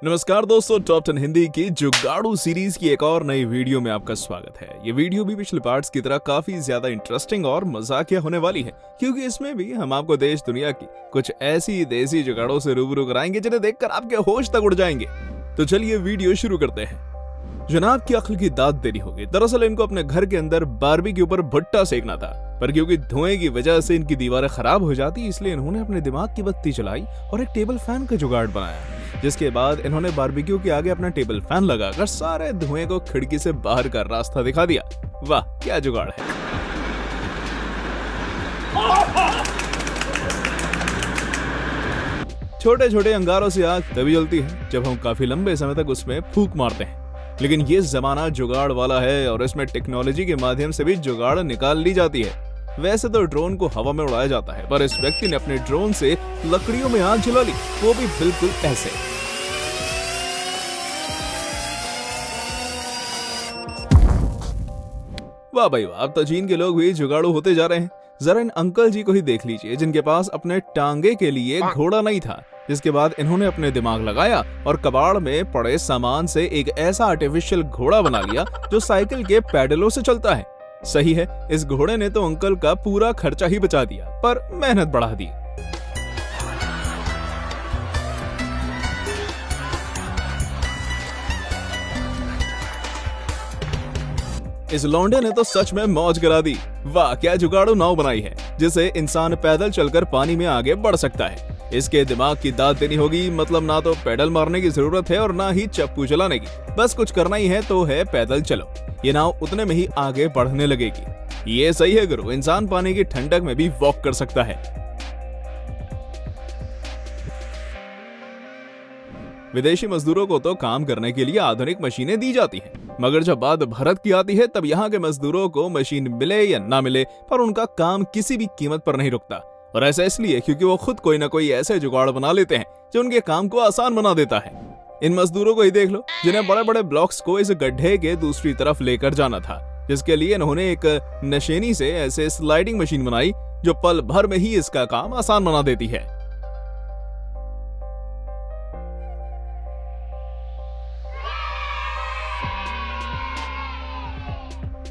नमस्कार दोस्तों, टॉप 10 हिंदी की जुगाड़ू सीरीज की एक और नई वीडियो में आपका स्वागत है। ये वीडियो भी पिछले पार्ट्स की तरह काफी ज्यादा इंटरेस्टिंग और मजाकिया होने वाली है, क्योंकि इसमें भी हम आपको देश दुनिया की कुछ ऐसी देसी जुगाड़ों से रूबरू कराएंगे जिन्हें देखकर आपके होश तक उड़ जाएंगे। तो चलिए वीडियो शुरू करते हैं। जनाब की अक्ल की दाद देनी होगी। दरअसल इनको अपने घर के अंदर बारबी के ऊपर भट्टा सेकना था, पर क्योंकि धुएं की वजह से इनकी दीवारें खराब हो जाती, इसलिए इन्होंने अपने दिमाग की बत्ती जलाई और एक टेबल फैन का जुगाड़ बनाया। जिसके बाद इन्होंने बारबेक्यू के आगे अपना टेबल फैन लगाकर सारे धुएं को खिड़की से बाहर का रास्ता दिखा दिया। वाह क्या जुगाड़ है। छोटे छोटे अंगारों से आग तभी जलती है जब हम काफी लंबे समय तक उसमें फूंक मारते हैं, लेकिन ये जमाना जुगाड़ वाला है और इसमें टेक्नोलॉजी के माध्यम से भी जुगाड़ निकाल ली जाती है। वैसे तो ड्रोन को हवा में उड़ाया जाता है, पर इस व्यक्ति ने अपने ड्रोन से लकड़ियों में आग जला ली, वो भी बिल्कुल ऐसे। वाह भाई वाह, अब तो चीन के लोग भी जुगाड़ू होते जा रहे हैं। जरा इन अंकल जी को ही देख लीजिए, जिनके पास अपने टांगे के लिए घोड़ा नहीं था, जिसके बाद इन्होंने अपने दिमाग लगाया और कबाड़ में पड़े सामान से एक ऐसा आर्टिफिशियल घोड़ा बना लिया जो साइकिल के पैडलों से चलता है। सही है, इस घोड़े ने तो अंकल का पूरा खर्चा ही बचा दिया, पर मेहनत बढ़ा दी। इस लौंडे ने तो सच में मौज करा दी। वाह क्या जुगाड़ू नाव बनाई है, जिसे इंसान पैदल चलकर पानी में आगे बढ़ सकता है। इसके दिमाग की दाद देनी होगी, मतलब ना तो पैडल मारने की जरूरत है और ना ही चप्पू चलाने की। बस कुछ करना ही है तो है पैदल चलो, ये नाव उतने में ही आगे बढ़ने लगेगी। ये सही है गुरु, इंसान पानी की ठंडक में भी वॉक कर सकता है। विदेशी मजदूरों को तो काम करने के लिए आधुनिक मशीनें दी जाती हैं, मगर जब बात भारत की आती है तब यहाँ के मजदूरों को मशीन मिले या ना मिले, पर उनका काम किसी भी कीमत पर नहीं रुकता। और ऐसा इसलिए क्योंकि वो खुद कोई ना कोई ऐसे जुगाड़ बना लेते हैं जो उनके काम को आसान बना देता है। इन मजदूरों को ही देख लो, जिन्हें बड़े बड़े ब्लॉक्स को इस गड्ढे के दूसरी तरफ लेकर जाना था, जिसके लिए इन्होंने एक नशेनी से ऐसे स्लाइडिंग मशीन बनाई जो पल भर में ही इसका काम आसान बना देती है।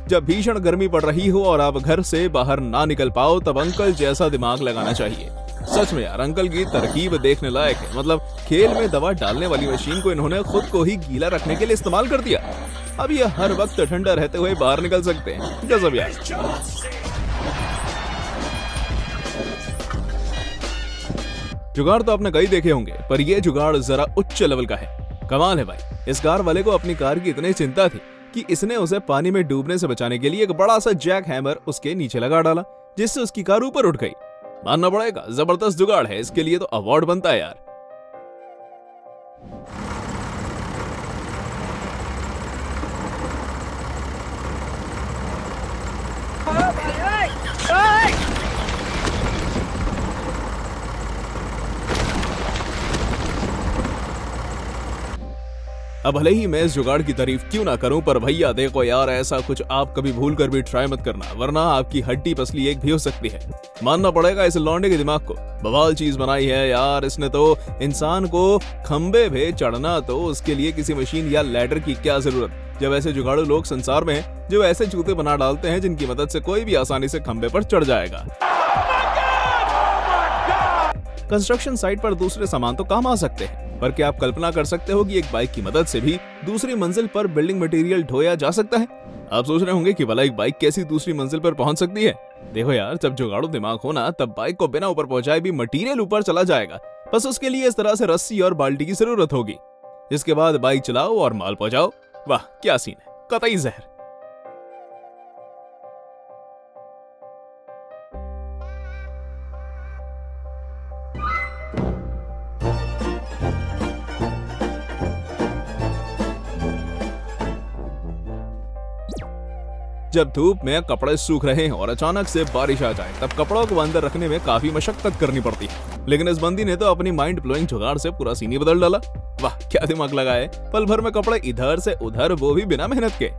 जब भीषण गर्मी पड़ रही हो और आप घर से बाहर ना निकल पाओ, तब अंकल जैसा दिमाग लगाना चाहिए। सच में यार, अंकल की तरकीब देखने लायक है। मतलब खेल में दवा डालने वाली मशीन को इन्होंने खुद को ही गीला रखने के लिए इस्तेमाल कर दिया। अब ये हर वक्त ठंडा रहते हुए बाहर निकल सकते हैं। गजब यार। जुगाड़ तो आपने कई देखे होंगे, पर यह जुगाड़ जरा उच्च लेवल का है। कमाल है भाई। इस कार वाले को अपनी कार की इतनी चिंता थी कि इसने उसे पानी में डूबने से बचाने के लिए एक बड़ा सा जैक हैमर उसके नीचे लगा डाला, जिससे उसकी कार ऊपर उठ गई। मानना पड़ेगा, जबरदस्त जुगाड़ है। इसके लिए तो अवार्ड बनता है यार। अब भले ही मैं इस जुगाड़ की तारीफ क्यों ना करूं, पर भैया देखो यार, ऐसा कुछ आप कभी भूल कर भी ट्राई मत करना, वरना आपकी हड्डी पसली एक भी हो सकती है। मानना पड़ेगा, इस लौंडे के दिमाग को बवाल चीज बनाई है यार। इसने तो इंसान को खंबे पे चढ़ना, तो उसके लिए किसी मशीन या लैडर की क्या जरूरत, जब ऐसे जुगाड़ू लोग संसार में हैं जो ऐसे जूते बना डालते हैं जिनकी मदद से कोई भी आसानी से खंबे पर चढ़ जाएगा। कंस्ट्रक्शन साइट पर दूसरे सामान तो काम आ सकते हैं, पर क्या आप कल्पना कर सकते हो कि एक बाइक की मदद से भी दूसरी मंजिल पर बिल्डिंग मटेरियल ढोया जा सकता है? आप सोच रहे होंगे कि भला एक बाइक कैसी दूसरी मंजिल पर पहुंच सकती है? देखो यार, जब जुगाड़ू दिमाग हो ना, तब बाइक को बिना ऊपर पहुंचाए भी मटेरियल ऊपर चला जाएगा। बस उसके लिए इस तरह से रस्सी और बाल्टी की जरूरत होगी, जिसके बाद बाइक चलाओ और माल पहुंचाओ। वाह क्या सीन है, कतई जहर। जब धूप में कपड़े सूख रहे हैं और अचानक से बारिश आ जाए, तब कपड़ों को अंदर रखने में काफी मशक्कत करनी पड़ती है। लेकिन इस बंदी ने तो अपनी माइंड ब्लोइंग जुगाड़ से पूरा सीन ही बदल डाला। वाह क्या दिमाग लगा है। पल भर में कपड़े इधर से उधर, वो भी बिना मेहनत के।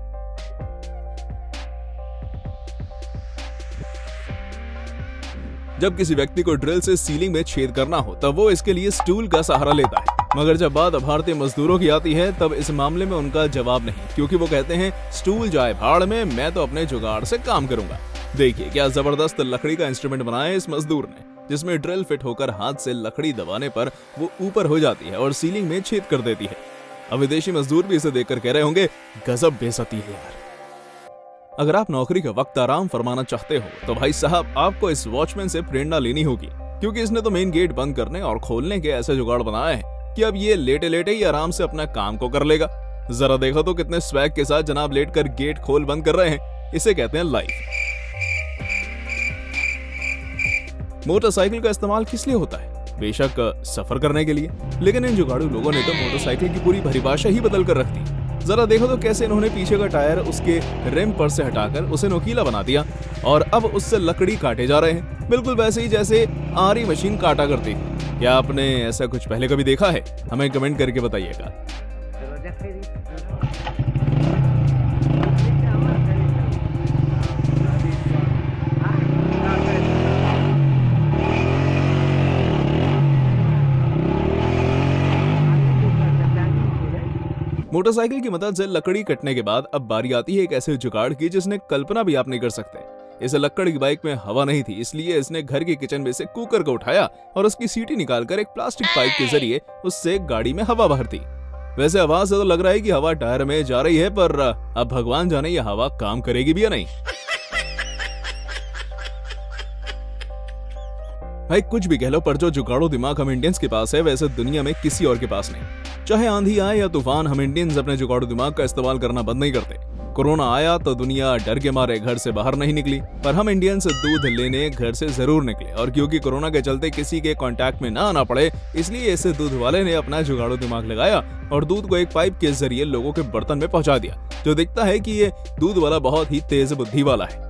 जब किसी व्यक्ति को ड्रिल से सीलिंग में छेद करना हो, तब वो इसके लिए स्टूल का सहारा लेता है। मगर जब बात भारतीय मजदूरों की आती है तब इस मामले में उनका जवाब नहीं, क्योंकि वो कहते हैं स्टूल जाए भाड़ में, मैं तो अपने जुगाड़ से काम करूंगा। देखिए क्या जबरदस्त लकड़ी का इंस्ट्रूमेंट बनाया है इस मजदूर ने, जिसमें ड्रिल फिट होकर हाथ से लकड़ी दबाने पर वो ऊपर हो जाती है और सीलिंग में छेद कर देती है। अब विदेशी मजदूर भी इसे देखकर कह रहे होंगे, गजब बेइज्जती है यार। अगर आप नौकरी का वक्त आराम फरमाना चाहते हो तो भाई साहब आपको इस वॉचमैन से प्रेरणा लेनी होगी, क्योंकि इसने तो मेन गेट बंद करने और खोलने के ऐसे जुगाड़ बनाए हैं कि अब ये लेटे लेटे ही आराम से अपना काम को कर लेगा। जरा देखो तो कितने स्वैग के साथ जनाब लेटकर गेट खोल बंद कर रहे हैं। इसे कहते हैं लाइफ। मोटरसाइकिल का इस्तेमाल किस लिए होता है? बेशक सफर करने के लिए, लेकिन इन जुगाड़ू लोगों ने तो मोटरसाइकिल की पूरी परिभाषा ही बदल कर रख दी। जरा देखो तो कैसे इन्होंने पीछे का टायर उसके रिम पर से हटाकर उसे नुकीला बना दिया और अब उससे लकड़ी काटे जा रहे हैं, बिल्कुल वैसे ही जैसे आरी मशीन काटा करती थी। क्या आपने ऐसा कुछ पहले कभी देखा है? हमें कमेंट करके बताइएगा। मोटरसाइकिल की मदद से लकड़ी कटने के बाद अब बारी आती है एक ऐसे जुगाड़ की जिसने कल्पना भी आप नहीं कर सकते। इसे लक्कड़ की बाइक में हवा नहीं थी, इसलिए इसने घर के किचन में से कुकर को उठाया और उसकी सीटी निकालकर एक प्लास्टिक पाइप के जरिए उससे गाड़ी में हवा बाहर दी। वैसे आवाज से तो लग रहा है कि हवा टायर में जा रही है, पर अब भगवान जाने ये हवा काम करेगी भी या नहीं। भाई कुछ भी कह लो, पर जो जुगाड़ो दिमाग हम इंडियंस के पास है वैसे दुनिया में किसी और के पास नहीं। चाहे आंधी आए या तूफान, हम इंडियंस अपने जुगाड़ो दिमाग का इस्तेमाल करना बंद नहीं करते। कोरोना आया तो दुनिया डर के मारे घर से बाहर नहीं निकली, पर हम इंडियंस दूध लेने घर से जरूर निकले। और क्योंकि कोरोना के चलते किसी के कांटेक्ट में ना आना पड़े, इसलिए इस दूध वाले ने अपना जुगाड़ो दिमाग लगाया और दूध को एक पाइप के जरिए लोगों के बर्तन में पहुंचा दिया। जो दिखता है कि ये दूध वाला बहुत ही तेज बुद्धि वाला है।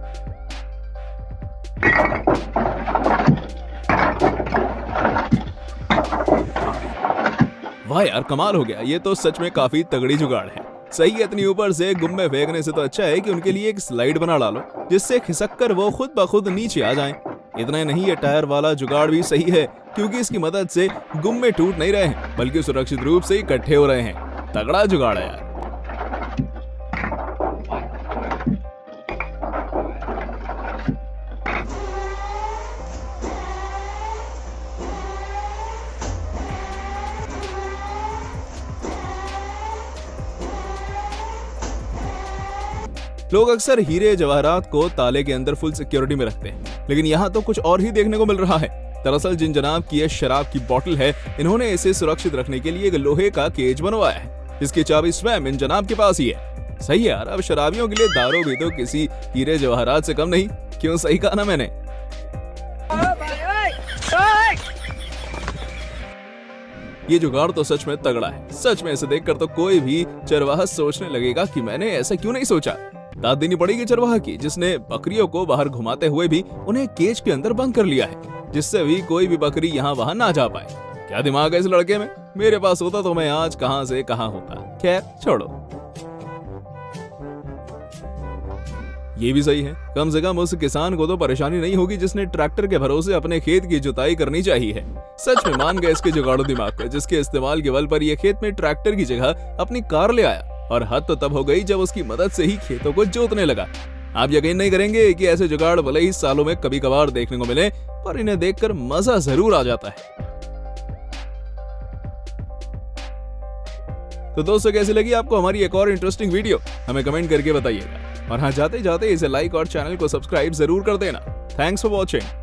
वाह यार, कमाल हो गया, ये तो सच में काफी तगड़ी जुगाड़ है। सही है, इतनी ऊपर से गुम्मे फेंकने से तो अच्छा है कि उनके लिए एक स्लाइड बना डालो जिससे खिसक कर वो खुद ब खुद नीचे आ जाएं। इतना नहीं, ये टायर वाला जुगाड़ भी सही है, क्योंकि इसकी मदद से गुम्मे टूट नहीं रहे हैं बल्कि सुरक्षित रूप से इकट्ठे हो रहे हैं। तगड़ा जुगाड़ है यार। लोग अक्सर हीरे जवाहरात को ताले के अंदर फुल सिक्योरिटी में रखते हैं, लेकिन यहाँ तो कुछ और ही देखने को मिल रहा है। दरअसल जिन जनाब की ये शराब की बोतल है, इन्होंने इसे सुरक्षित रखने के लिए एक लोहे का केज बनवाया है, जिसकी चाबी स्वयं इन जनाब के पास ही है। सही है यार, अब शराबियों के लिए दारू भी तो किसी हीरे जवाहरात से कम नहीं। क्यों, सही कहा ना मैंने? ये जुगाड़ तो सच में तगड़ा है। सच में इसे देखकर तो कोई भी चरवाहा सोचने लगेगा कि मैंने ऐसा क्यों नहीं सोचा। दाद देनी पड़ेगी चरवाहा की, जिसने बकरियों को बाहर घुमाते हुए भी उन्हें केज के अंदर बंद कर लिया है, जिससे भी कोई भी बकरी यहाँ वहाँ ना जा पाए। क्या दिमाग है इस लड़के में? मेरे पास होता तो मैं आज कहाँ से कहाँ होता। खैर छोड़ो, ये भी सही है। कम से कम उस किसान को तो परेशानी नहीं होगी जिसने ट्रैक्टर के भरोसे अपने खेत की जुताई करनी चाहिए है। सच में मान गए इसके जुगाड़ो दिमाग को, जिसके इस्तेमाल के बल पर ये खेत में ट्रैक्टर की जगह अपनी कार ले आया। और हद तो तब हो गई जब उसकी मदद से ही खेतों को जोतने लगा। आप यकीन नहीं करेंगे कि ऐसे जुगाड़ भले ही सालों में कभी कभार देखने को मिले, पर इन्हें देखकर मजा जरूर आ जाता है। तो दोस्तों, कैसी लगी आपको हमारी एक और इंटरेस्टिंग वीडियो? हमें कमेंट करके बताइएगा। और हाँ, जाते जाते इसे लाइक और चैनल को सब्सक्राइब जरूर कर देना। Thanks for watching.